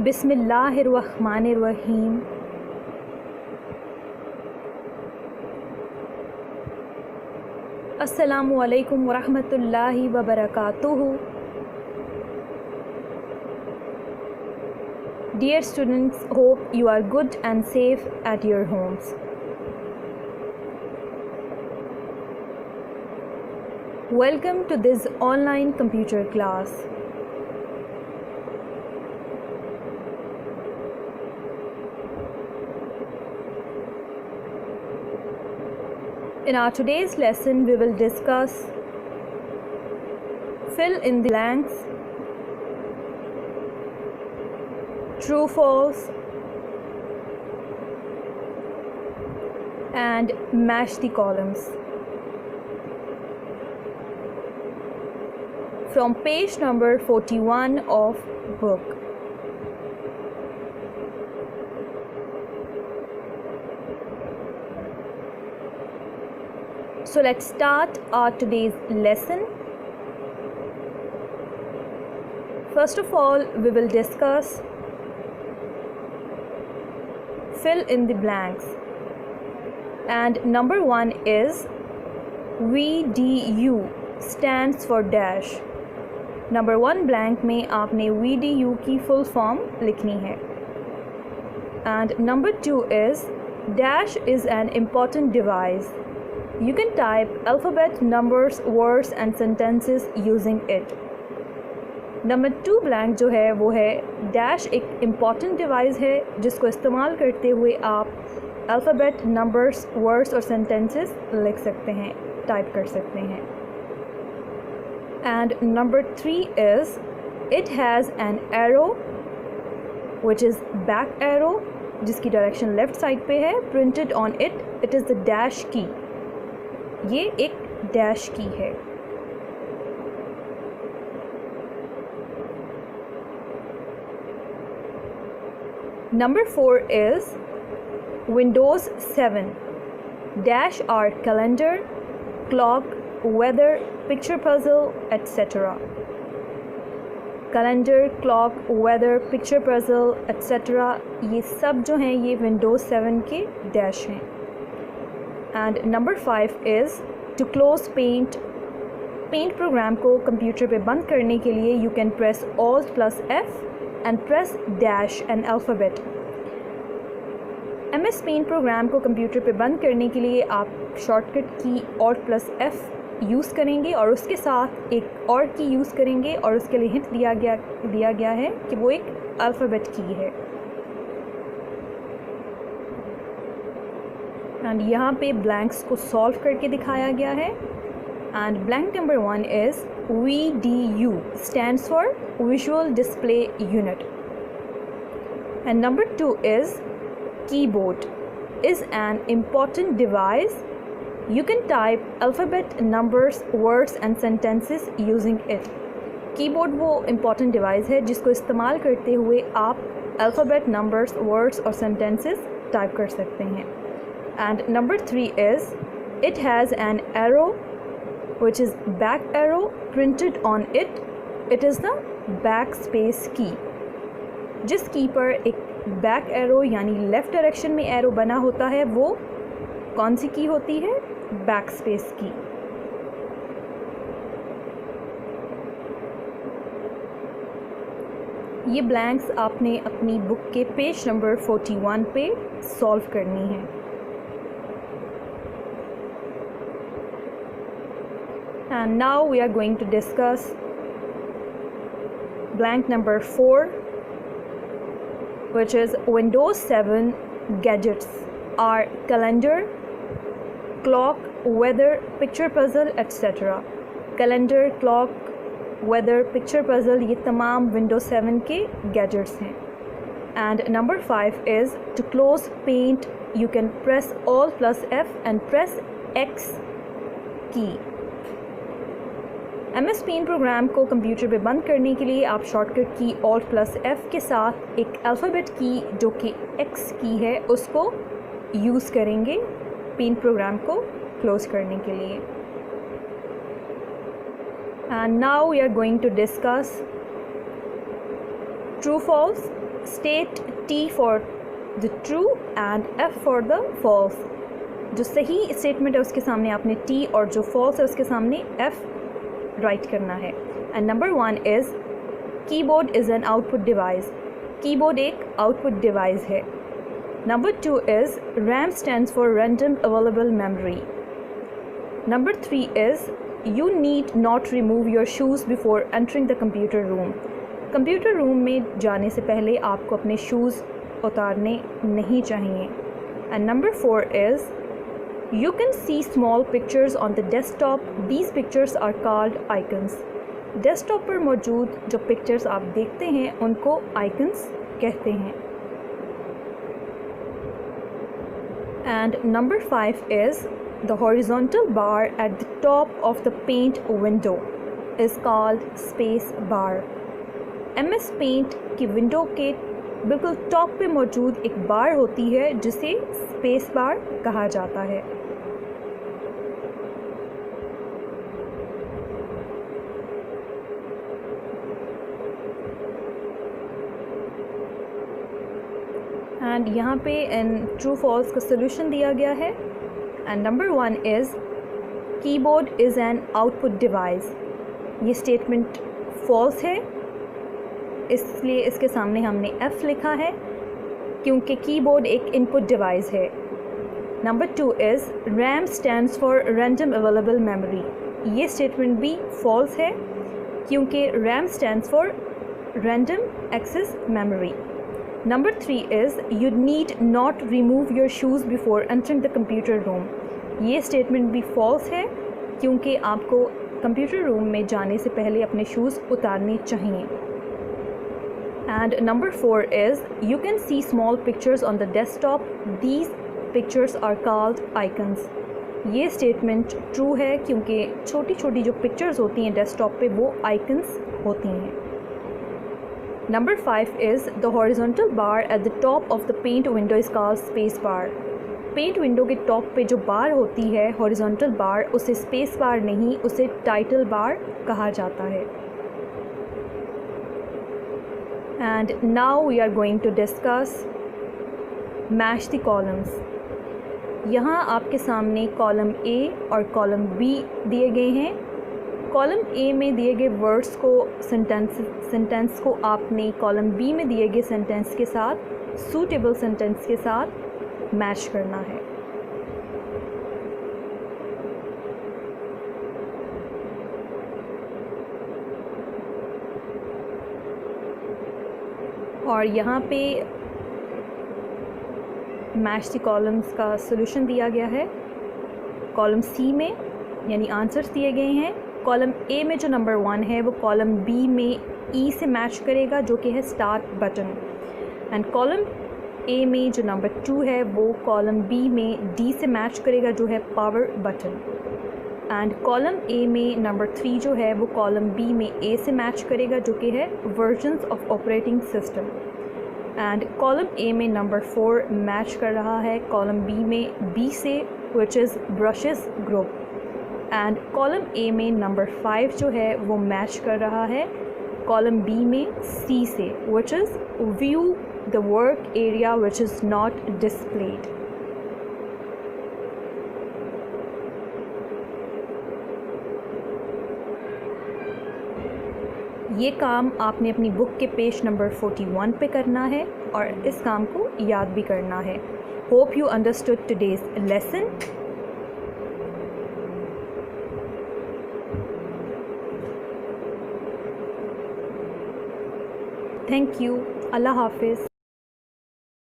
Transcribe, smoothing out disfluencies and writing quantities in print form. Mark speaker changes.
Speaker 1: बिस्मिल्लाहिर्रहमानिर्रहीम। अस्सलामु अलैकुम वरहमतुल्लाहि वबरकातुहू। Dear students, hope you are good and safe at your homes. Welcome to this online computer class. In our today's lesson, we will discuss fill in the blanks, true, false, and match the columns. From page number 41 of book. So let's start our today's lesson. First of all, we will discuss fill in the blanks. And number one is VDU stands for dash. Number one blank में आपने VDU की full form लिखनी है. And number two is dash is an important device. You can type alphabet, numbers, words and sentences using it. Number two blank जो है वो है dash एक इम्पॉर्टेंट डिवाइस है जिसको इस्तेमाल करते हुए आप अल्फ़ाबेट, नंबर्स, वर्ड्स और सेंटेंसेस लिख सकते हैं, टाइप कर सकते हैं. And number three is it has an arrow which is back arrow जिसकी डायरेक्शन लेफ़्ट साइड पे है. Printed on it is the dash की. ये एक डैश की है. Number 4 is Windows 7. Dash are calendar, clock, weather, picture puzzle, etc. Calendar, clock, weather, picture puzzle, etc. ये सब जो हैं ये Windows 7 के dash हैं. And number 5 is to close paint. Paint program को कंप्यूटर पे बंद करने के लिए you can press Alt plus F and press dash an alphabet. MS paint program को कंप्यूटर पे बंद करने के लिए आप शॉर्टकट की Alt plus F यूज़ करेंगे और उसके साथ एक और की यूज़ करेंगे और उसके लिए हिंट दिया गया है कि वो एक अल्फ़ाबेट की है. एंड यहाँ पे ब्लैंक्स को सॉल्व करके दिखाया गया है. And blank number one is VDU stands for Visual Display Unit. And number two is keyboard is an important device. You can type alphabet, numbers, words and sentences using it. Keyboard वो important device है जिसको इस्तेमाल करते हुए आप alphabet, numbers, words और sentences type कर सकते हैं. And number three is it has an arrow which is back arrow printed on it. It is the backspace key. जिस की पर एक बैक एरो यानी लेफ़्ट डायरेक्शन में एरो बना होता है वो कौन सी की होती है? बैकस्पेस की. ये ब्लैंक्स आपने अपनी बुक के पेज नंबर 41 पे सॉल्व करनी है. And now we are going to discuss blank number 4, which is Windows 7 gadgets are calendar, clock, weather, picture puzzle, etc. Calendar, clock, weather, picture puzzle ये तमाम Windows 7 के gadgets हैं. And number 5 is to close paint you can press Alt plus F and press X key. MS paint program को computer पे बंद करने के लिए आप शॉर्टकट की Alt plus F के साथ एक अल्फ़ाबेट की जो कि X की है उसको यूज़ करेंगे पेंट प्रोग्राम को क्लोज़ करने के लिए. And now we are going to discuss true false state T for the true and F for the false. जो सही स्टेटमेंट है उसके सामने आपने T और जो false है उसके सामने F राइट करना है. And number 1 is keyboard is an output device. Keyboard एक आउटपुट डिवाइस है. Number 2 is RAM stands for random available memory. Number 3 is you need not remove your shoes before entering the computer room. Computer room में जाने से पहले आपको अपने shoes उतारने नहीं चाहिए. And number 4 is you can see small pictures on the desktop. These pictures are called icons. Desktop पर मौजूद जो पिक्चर्स आप देखते हैं उनको आइकन्स कहते हैं. And number 5 is the horizontal bar at the top of the paint window is called space bar. MS Paint की विंडो के बिल्कुल टॉप पे मौजूद एक बार होती है जिसे स्पेस बार कहा जाता है. एंड यहाँ पे इन ट्रू फॉल्स का सोल्यूशन दिया गया है. And number 1 is keyboard is an output device. ये स्टेटमेंट फॉल्स है, इसलिए इसके सामने हमने F लिखा है क्योंकि कीबोर्ड एक इनपुट डिवाइस है. Number 2 is RAM stands for random available memory. ये स्टेटमेंट भी फॉल्स है क्योंकि RAM stands for random access memory. Number 3 is you need not remove your shoes before entering the computer room. ये statement भी false है क्योंकि आपको computer room में जाने से पहले अपने शूज़ उतारने चाहिए. And number 4 is you can see small pictures on the desktop. These pictures are called icons. ये स्टेटमेंट ट्रू है क्योंकि छोटी छोटी जो पिक्चर्स होती हैं डेस्कटॉप पे वो आइकन्स होती हैं. Number 5 is the horizontal bar at the top of the paint window is called space bar. Paint window के टॉप पे जो बार होती है हॉरिजॉन्टल बार, उसे स्पेस बार नहीं, उसे टाइटल बार कहा जाता है. And now we are going to discuss match the columns. यहाँ आपके सामने कॉलम ए और कॉलम बी दिए गए हैं. कॉलम ए में दिए गए वर्ड्स को सेंटेंस को आपने कॉलम बी में दिए गए सेंटेंस के साथ सूटेबल सेंटेंस के साथ मैच करना है. और यहाँ पे मैच द कॉलम्स का सॉल्यूशन दिया गया है. कॉलम सी में यानी आंसर्स दिए गए हैं. कॉलम ए में जो नंबर 1 है वो कॉलम बी में ई से मैच करेगा जो कि है start button. And column A में जो नंबर 2 है वो कॉलम बी में डी से मैच करेगा जो है power button. And column A में नंबर 3 जो है वो कॉलम बी में ए से मैच करेगा जो कि है versions of operating system. And column A में नंबर 4 मैच कर रहा है कॉलम बी में बी से which is brushes group. And column A में नंबर 5 जो है वो मैच कर रहा है कॉलम बी में सी से which is view the work area which is not displayed. ये काम आपने अपनी बुक के पेज नंबर 41 पे करना है और इस काम को याद भी करना है. Hope you understood today's lesson. Thank you. अल्लाह हाफिज़.